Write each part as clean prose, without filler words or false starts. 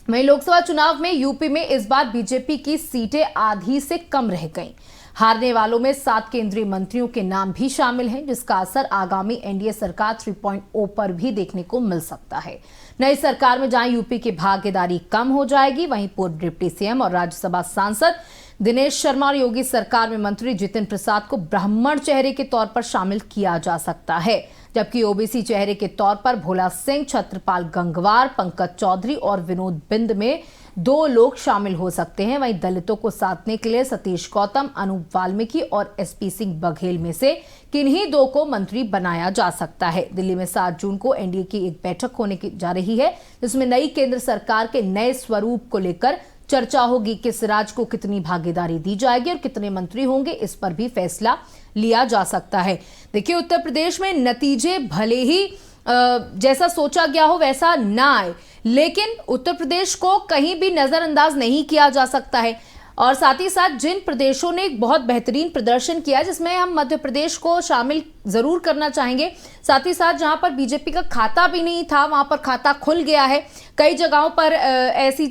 वहीं लोकसभा चुनाव में यूपी में इस बार बीजेपी की सीटें आधी से कम रह गईं। हारने वालों में 7 केंद्रीय मंत्रियों के नाम भी शामिल हैं, जिसका असर आगामी एनडीए सरकार 3.0 पर भी देखने को मिल सकता है। नई सरकार में जहां यूपी की भागीदारी कम हो जाएगी, वहीं पूर्व डिप्टी सीएम और राज्यसभा सांसद दिनेश शर्मा और योगी सरकार में मंत्री जितिन प्रसाद को ब्राह्मण चेहरे के तौर पर शामिल किया जा सकता है, जबकि ओबीसी चेहरे के तौर पर भोला सिंह, छत्रपाल गंगवार, पंकज चौधरी और विनोद बिंद में 2 लोग शामिल हो सकते हैं। वहीं दलितों को साधने के लिए सतीश गौतम, अनूप वाल्मीकि और एसपी सिंह बघेल में से किन्हीं 2 को मंत्री बनाया जा सकता है। दिल्ली में 7 जून को एनडीए की एक बैठक होने की जा रही है, जिसमें नई केंद्र सरकार के नए स्वरूप को लेकर चर्चा होगी। किस राज्य को कितनी भागीदारी दी जाएगी और कितने मंत्री होंगे, इस पर भी फैसला लिया जा सकता है। देखिए, उत्तर प्रदेश में नतीजे भले ही जैसा सोचा गया हो वैसा ना आए, लेकिन उत्तर प्रदेश को कहीं भी नजरअंदाज नहीं किया जा सकता है। और साथ ही साथ जिन प्रदेशों ने एक बहुत बेहतरीन प्रदर्शन किया, जिसमें हम मध्य प्रदेश को शामिल जरूर करना चाहेंगे, साथ ही साथ जहां पर बीजेपी का खाता भी नहीं था वहां पर खाता खुल गया है। कई जगहों पर ऐसी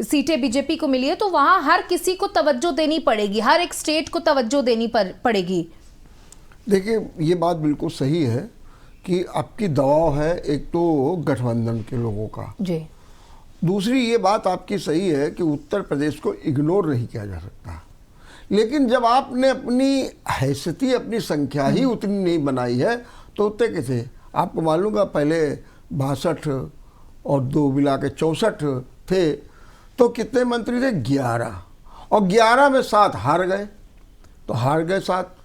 सीटें बीजेपी को मिली है, तो वहां हर किसी को तवज्जो देनी पड़ेगी, हर एक स्टेट को तवज्जो देनी पड़ेगी। देखिए, ये बात बिल्कुल सही है कि आपकी दबाव है एक तो गठबंधन के लोगों का जी, दूसरी ये बात आपकी सही है कि उत्तर प्रदेश को इग्नोर नहीं किया जा सकता। लेकिन जब आपने अपनी हैसियती, अपनी संख्या ही उतनी नहीं बनाई है, तो उतने कैसे? आपको मालूम है पहले 62 और 2 मिला के 64 थे, तो कितने मंत्री थे? 11, और 11 में 7 हार गए, तो हार गए 7।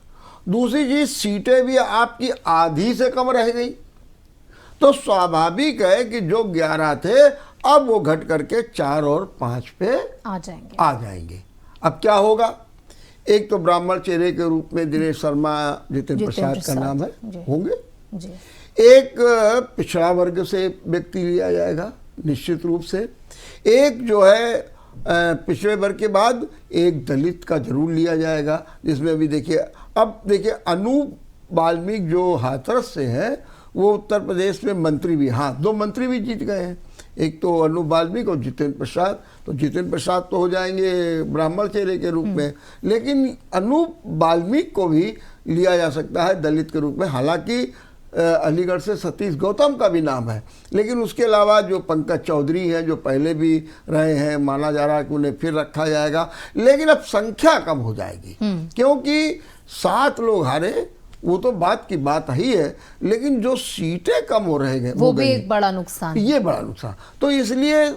दूसरी चीज, सीटें भी आपकी आधी से कम रह गई, तो स्वाभाविक है कि जो 11 थे अब वो घट करके 4 और 5 पे आ जाएंगे। अब क्या होगा? एक तो ब्राह्मण चेहरे के रूप में दिनेश शर्मा, जितिन प्रसाद का नाम है, होंगे जी। एक पिछड़ा वर्ग से व्यक्ति लिया जाएगा निश्चित रूप से, एक जो है पिछड़े वर्ग के बाद एक दलित का जरूर लिया जाएगा, जिसमें अभी देखिए, अब देखिए अनूप वाल्मीकि जो हाथरस से हैं, वो उत्तर प्रदेश में मंत्री भी, हाँ 2 मंत्री भी जीत गए हैं, एक तो अनूप वाल्मीकि और जितिन प्रसाद। तो जितिन प्रसाद तो हो जाएंगे ब्राह्मण चेहरे के रूप में, लेकिन अनूप वाल्मीकि को भी लिया जा सकता है दलित के रूप में। हालांकि अलीगढ़ से सतीश गौतम का भी नाम है, लेकिन उसके अलावा जो पंकज चौधरी हैं, जो पहले भी रहे हैं, माना जा रहा है कि उन्हें फिर रखा जाएगा। लेकिन अब संख्या कम हो जाएगी, क्योंकि 7 लोग हारे, वो तो बात की बात ही है, लेकिन जो सीटें कम हो रहे हैं वो भी एक बड़ा नुकसान, ये बड़ा नुकसान। तो इसलिए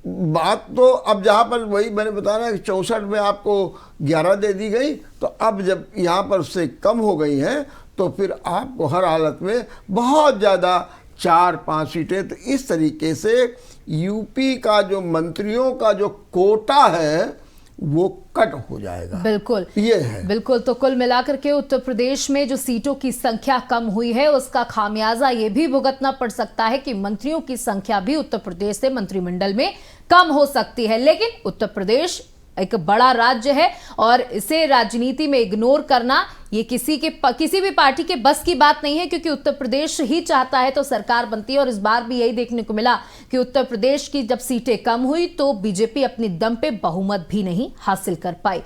बात तो अब जहाँ पर वही मैंने बताया कि 64 में आपको 11 दे दी गई, तो अब जब यहाँ पर से कम हो गई हैं, तो फिर आपको हर हालत में बहुत ज़्यादा 4-5 सीटें, तो इस तरीके से यूपी का जो मंत्रियों का जो कोटा है वो कट हो जाएगा। बिल्कुल, ये है बिल्कुल। तो कुल मिलाकर के उत्तर प्रदेश में जो सीटों की संख्या कम हुई है, उसका खामियाजा ये भी भुगतना पड़ सकता है कि मंत्रियों की संख्या भी उत्तर प्रदेश से मंत्रिमंडल में कम हो सकती है। लेकिन उत्तर प्रदेश एक बड़ा राज्य है और इसे राजनीति में इग्नोर करना ये किसी भी पार्टी के बस की बात नहीं है, क्योंकि उत्तर प्रदेश ही चाहता है तो सरकार बनती है। और इस बार भी यही देखने को मिला कि उत्तर प्रदेश की जब सीटें कम हुई तो बीजेपी अपने दम पे बहुमत भी नहीं हासिल कर पाई।